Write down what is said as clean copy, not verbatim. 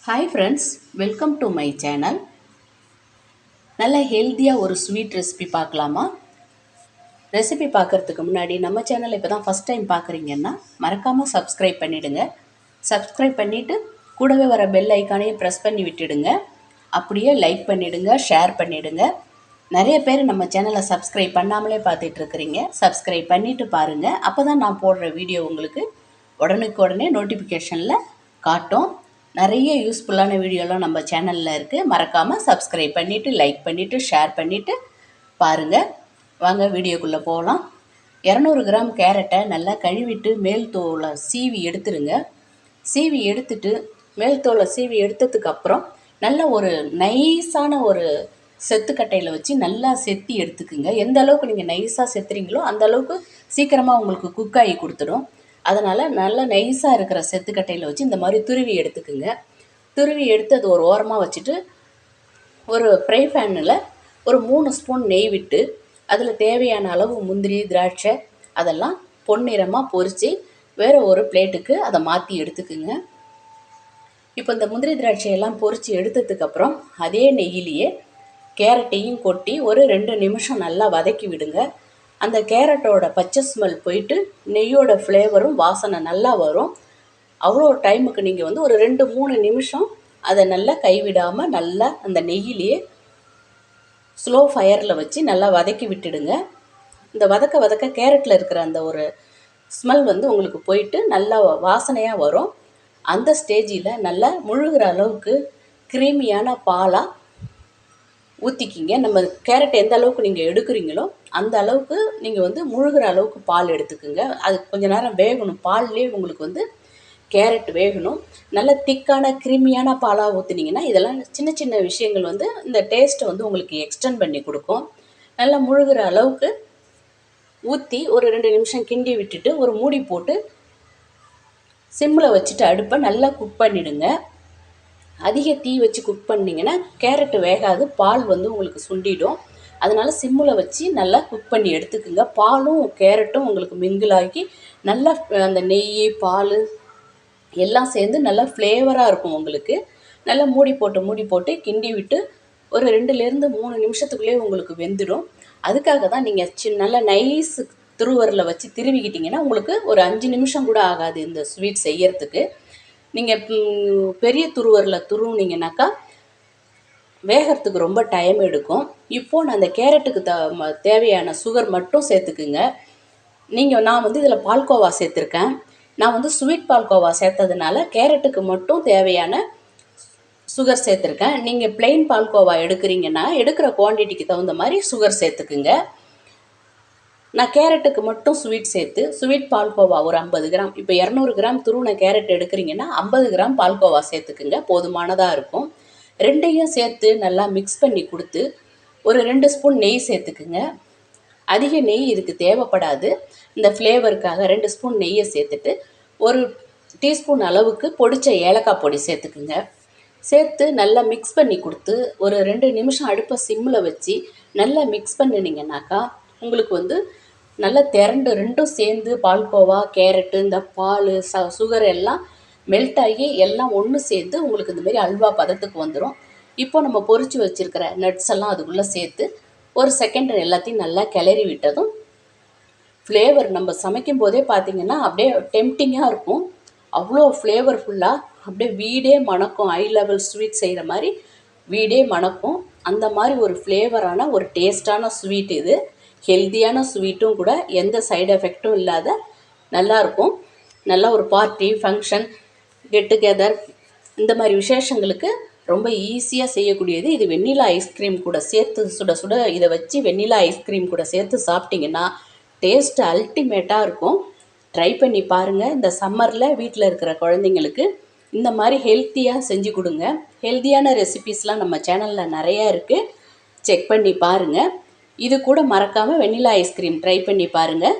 Hi friends, welcome to my channel. நல்ல ஹெல்த்தியாக ஒரு ஸ்வீட் ரெசிபி பார்க்கலாமா? ரெசிபி பார்க்குறதுக்கு முன்னாடி நம்ம சேனல் இப்போ தான் ஃபஸ்ட் டைம் பார்க்குறீங்கன்னா மறக்காமல் சப்ஸ்கிரைப் பண்ணிவிடுங்க. சப்ஸ்கிரைப் பண்ணிவிட்டு கூடவே வர பெல் ஐக்கானையும் ப்ரெஸ் பண்ணி விட்டுடுங்க. அப்படியே லைக் பண்ணிவிடுங்க, ஷேர் பண்ணிவிடுங்க. நிறைய பேர் நம்ம சேனலை சப்ஸ்கிரைப் பண்ணாமலே பார்த்துட்ருக்குறீங்க. சப்ஸ்கிரைப் பண்ணிவிட்டு பாருங்கள். அப்போ தான் நான் போடுற வீடியோ உங்களுக்கு உடனுக்குடனே நோட்டிஃபிகேஷனில் காட்டும். நிறைய யூஸ்ஃபுல்லான வீடியோலாம் நம்ம சேனலில் இருக்குது. மறக்காமல் சப்ஸ்கிரைப் பண்ணிவிட்டு லைக் பண்ணிவிட்டு ஷேர் பண்ணிவிட்டு பாருங்கள். வாங்க வீடியோக்குள்ளே போகலாம். 200 கிராம் கேரட்டை நல்லா கழுவிட்டு மேல் தோலை சீவி எடுத்துருங்க. சீவி எடுத்துட்டு மேல் தோலை சீவி எடுத்ததுக்கப்புறம் நல்ல ஒரு நைஸான ஒரு செத்துக்கட்டையில் வச்சு நல்லா செத்தி எடுத்துக்குங்க. எந்த அளவுக்கு நீங்கள் நைஸாக செத்துறீங்களோ அந்த அளவுக்கு சீக்கிரமாக உங்களுக்கு குக் ஆகி கொடுத்துடும். அதனால் நல்லா நைஸாக இருக்கிற செத்துக்கட்டையில் வச்சு இந்த மாதிரி துருவி எடுத்துக்குங்க. துருவி எடுத்து அது ஒரு ஓரமாக வச்சுட்டு ஒரு ஃப்ரை பேனில் ஒரு 3 ஸ்பூன் நெய் விட்டு அதில் தேவையான அளவு முந்திரி, திராட்சை அதெல்லாம் பொன்னிறமாக பொரித்து வேறு ஒரு பிளேட்டுக்கு அதை மாற்றி எடுத்துக்குங்க. இப்போ இந்த முந்திரி திராட்சையெல்லாம் பொரித்து எடுத்ததுக்கப்புறம் அதே நெய்யிலேயே கேரட்டையும் கொட்டி ஒரு 2 நிமிஷம் நல்லா வதக்கி விடுங்க. அந்த கேரட்டோட பச்சை ஸ்மெல் போயிட்டு நெய்யோட ஃப்ளேவரும் வாசனை நல்லா வரும். அவ்வளோ டைமுக்கு நீங்கள் ஒரு 2-3 நிமிஷம் அதை நல்லா கைவிடாமல் நல்லா அந்த நெய்யிலேயே ஸ்லோ ஃபயரில் வச்சு நல்லா வதக்கி விட்டுடுங்க. இந்த வதக்க கேரட்டில் இருக்கிற அந்த ஒரு ஸ்மெல் உங்களுக்கு போயிட்டு நல்லா வாசனையாக வரும். அந்த ஸ்டேஜில் நல்லா முழுகிற அளவுக்கு க்ரீமியான பாலாக ஊற்றிக்கிங்க. நம்ம கேரட் எந்த அளவுக்கு நீங்கள் எடுக்கிறீங்களோ அந்த அளவுக்கு நீங்கள் முழுகிற அளவுக்கு பால் எடுத்துக்குங்க. அது கொஞ்சம் நேரம் வேகணும். பால்லேயே உங்களுக்கு கேரட் வேகணும். நல்ல திக்கான க்ரீமியான பாலாக ஊற்றுனீங்கன்னா இதெல்லாம் சின்ன சின்ன விஷயங்கள் இந்த டேஸ்ட்டை உங்களுக்கு எக்ஸ்டெண்ட் பண்ணி கொடுக்கும். நல்லா முழுகிற அளவுக்கு ஊற்றி ஒரு 2 நிமிஷம் கிண்டி விட்டுட்டு ஒரு மூடி போட்டு சிம்மில் வச்சுட்டு அடுப்பை நல்லா குக் பண்ணிவிடுங்க. அதிக தீ வச்சு குக் பண்ணிங்கன்னா கேரட்டு வேகாது, பால் உங்களுக்கு சுண்டிடும். அதனால் சிம்மில் வச்சு நல்லா குக் பண்ணி எடுத்துக்குங்க. பாலும் கேரட்டும் உங்களுக்கு மிங்கிளாகி நல்லா அந்த நெய், பால் எல்லாம் சேர்ந்து நல்லா ஃப்ளேவராக இருக்கும் உங்களுக்கு. நல்லா மூடி போட்டு கிண்டி விட்டு ஒரு 2-3 நிமிஷத்துக்குள்ளேயே உங்களுக்கு வெந்துடும். அதுக்காக தான் நீங்கள் நல்லா நைஸ் துருவரில் வச்சு திருவிக்கிட்டிங்கன்னா உங்களுக்கு ஒரு 5 நிமிஷம் கூட ஆகாது இந்த ஸ்வீட் செய்யறதுக்கு. நீங்கள் பெரிய துருவரில் துருவுனீங்கன்னாக்கா வேகிறதுக்கு ரொம்ப டைம் எடுக்கும். இப்போது நான் அந்த கேரட்டுக்கு தேவையான சுகர் மட்டும் சேர்த்துக்குங்க. நான் இதில் பால்கோவா சேர்த்துருக்கேன். நான் ஸ்வீட் பால்கோவா சேர்த்ததுனால கேரட்டுக்கு மட்டும் தேவையான சுகர் சேர்த்துருக்கேன். நீங்கள் பிளெயின் பால்கோவா எடுக்கிறீங்கன்னா எடுக்கிற குவான்டிட்டிக்கு தகுந்த மாதிரி சுகர் சேர்த்துக்குங்க. நான் கேரட்டுக்கு மட்டும் ஸ்வீட் சேர்த்து ஸ்வீட் பால்கோவா ஒரு 50 கிராம், இப்போ 200 கிராம் துருவின கேரட் எடுக்கிறீங்கன்னா 50 கிராம் பால்கோவா சேர்த்துக்குங்க, போதுமானதாக இருக்கும். ரெண்டையும் சேர்த்து நல்லா மிக்ஸ் பண்ணி கொடுத்து ஒரு 2 ஸ்பூன் நெய் சேர்த்துக்குங்க. அதிக நெய் இதுக்கு தேவைப்படாது. இந்த ஃப்ளேவருக்காக 2 ஸ்பூன் நெய்யை சேர்த்துட்டு ஒரு டீஸ்பூன் அளவுக்கு பொடிச்ச ஏலக்காய் பொடி சேர்த்துக்குங்க. சேர்த்து நல்லா மிக்ஸ் பண்ணி கொடுத்து ஒரு 2 நிமிஷம் அடுப்பை சிம்மில் வச்சு நல்லா மிக்ஸ் பண்ணினீங்கன்னாக்கா உங்களுக்கு நல்லா திரண்டு ரெண்டும் சேர்ந்து பால்கோவா, கேரட்டு, இந்த பால், சுகர் எல்லாம் மெல்ட் ஆகி எல்லாம் ஒன்று சேர்ந்து உங்களுக்கு இந்தமாரி அல்வா பதத்துக்கு வந்துடும். இப்போ நம்ம பொரித்து வச்சுருக்கிற நட்ஸ் எல்லாம் அதுக்குள்ளே சேர்த்து ஒரு செகண்ட் எல்லாத்தையும் நல்லா கிளறி விட்டதும் ஃப்ளேவர் நம்ம சமைக்கும் போதே பார்த்திங்கன்னா அப்படியே டெம்டிங்காக இருக்கும். அவ்வளோ ஃப்ளேவர்ஃபுல்லாக அப்படியே வீடே மணக்கும். ஹை லெவல் ஸ்வீட் செய்கிற மாதிரி வீடே மணக்கும். அந்த மாதிரி ஒரு ஃப்ளேவரான ஒரு டேஸ்டான ஸ்வீட் இது. ஹெல்த்தியான ஸ்வீட்டும் கூட, எந்த சைடு எஃபெக்டும் இல்லாத நல்லாயிருக்கும். நல்லா ஒரு பார்ட்டி, ஃபங்க்ஷன், கெட் டுகெதர் இந்த மாதிரி விசேஷங்களுக்கு ரொம்ப ஈஸியாக செய்யக்கூடியது. இது வெண்ணிலா ஐஸ்கிரீம் கூட சேர்த்து சுட சுட இதை வச்சு வெண்ணிலா ஐஸ்கிரீம் கூட சேர்த்து சாப்பிட்டிங்கன்னா டேஸ்ட்டு அல்டிமேட்டாக இருக்கும். ட்ரை பண்ணி பாருங்கள். இந்த சம்மரில் வீட்டில் இருக்கிற குழந்தைங்களுக்கு இந்த மாதிரி ஹெல்த்தியாக செஞ்சு கொடுங்க. ஹெல்த்தியான ரெசிபீஸ்லாம் நம்ம சேனலில் நிறையா இருக்குது, செக் பண்ணி பாருங்கள். இது கூட மறக்காமல் வெண்ணிலா ஐஸ்கிரீம் ட்ரை பண்ணி பாருங்கள்.